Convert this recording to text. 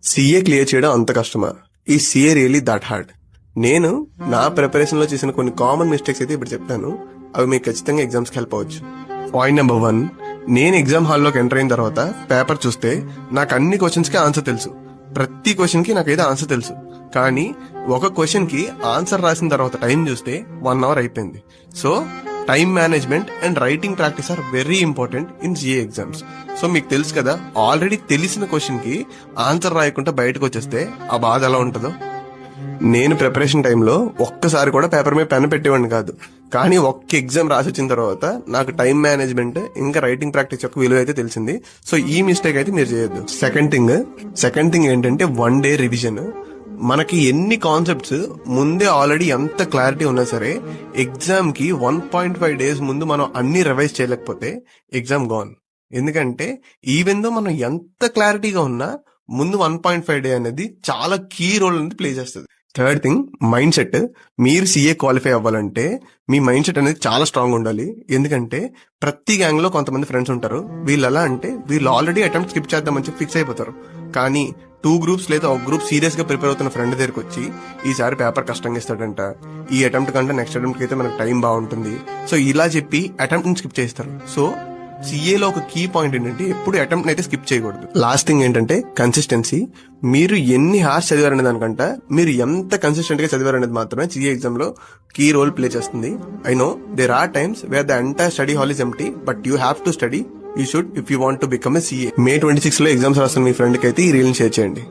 CA clear చేయడం అంత కష్టమా? ఈ సీఏ రియలీ దట్ హార్డ్? నేను నా ప్రిపరేషన్ లో చేసిన కొన్ని కామన్ మిస్టేక్స్ అయితే ఇప్పుడు చెప్తాను. అవి మీకు ఖచ్చితంగా ఎగ్జామ్స్ కి హెల్ప్ అవ్వచ్చు. పాయింట్ నెంబర్ 1, నేను ఎగ్జామ్ హాల్లోకి ఎంటర్ అయిన తర్వాత పేపర్ చూస్తే నాకు అన్ని క్వశ్చన్స్ కి ఆన్సర్ తెలుసు. ప్రతి క్వశ్చన్ కి నాకైతే ఆన్సర్ తెలుసు. కానీ ఒక క్వశ్చన్ కి ఆన్సర్ రాసిన తర్వాత టైం చూస్తే 1 అవర్ అయిపోయింది. So time management and writing practice are very important in GA exams. So మీకు తెలుసు కదా, ఆల్రెడీ తెలిసిన క్వశ్చన్ కి ఆన్సర్ రాయకుండా బయటకు వచ్చేస్తే ఆ బాధ ఎలా ఉంటుందో. నేను ప్రిపరేషన్ టైంలో ఒక్కసారి కూడా పేపర్ మీద పెన్ పెట్టేవాడిని కాదు. కానీ ఒక్క ఎగ్జామ్ రాసి వచ్చిన తర్వాత నాకు టైం మేనేజ్మెంట్ ఇంకా రైటింగ్ ప్రాక్టీస్ యొక్క విలువ అయితే తెలిసింది. సో ఈ మిస్టేక్ అయితే మీరు చేయొద్దు. సెకండ్ థింగ్ ఏంటంటే 1 డే రివిజన్. మనకి ఎన్ని కాన్సెప్ట్స్ ముందే ఆల్రెడీ ఎంత క్లారిటీ ఉన్నా సరే ఎగ్జామ్ కి 1.5 డేస్ ముందు మనం అన్ని రివైజ్ చేయలేకపోతే ఎగ్జామ్ గాన్. ఎందుకంటే ఈవెన్ దో మనం ఎంత క్లారిటీగా ఉన్నా ముందు 1.5 డే అనేది చాలా కీ రోల్ అనేది ప్లే చేస్తుంది. Third thing, mind set. మీరు సీఏ క్వాలిఫై అవ్వాలంటే మీ మైండ్ సెట్ అనేది చాలా స్ట్రాంగ్ ఉండాలి. ఎందుకంటే ప్రతి గ్యాంగ్ లో కొంతమంది ఫ్రెండ్స్ ఉంటారు. వీళ్ళు ఎలా అంటే వీళ్ళు ఆల్రెడీ అటెంప్ట్ స్కిప్ చేద్దామని చెప్పి ఫిక్స్ అయిపోతారు. కానీ 2 గ్రూప్స్ లేదా ఒక గ్రూప్ సీరియస్ గా ప్రిపేర్ అవుతున్న ఫ్రెండ్ దగ్గరకు వచ్చి ఈసారి పేపర్ కష్టంగా ఇస్తాడంట, ఈ అటెంప్ట్ కంటే నెక్స్ట్ అటెంప్ట్ కి అయితే మనకు టైం బాగుంటుంది, సో ఇలా చెప్పి అటెంప్ట్ స్కిప్ చేస్తారు. సో సీఏలో ఒక కీ పాయింట్ ఏంటంటే ఎప్పుడు అటెంప్ట్ అయితే స్కిప్ చేయకూడదు. లాస్ట్ థింగ్ ఏంటంటే కన్సిస్టెన్సీ. మీరు ఎన్ని హార్స్ చదివారనే దానికంటే మీరు ఎంత కన్సిస్టెంట్ గా చదివారనేది మాత్రమే సీఏ ఎగ్జామ్ లో కీ రోల్ ప్లే చేస్తుంది. I know there are times where the entire study hall is empty, but you have to study. You should if you want to become a CA. May 26 లో exams రాస్తున్న మీ friend కి అయితే ఈ reel share చేయండి.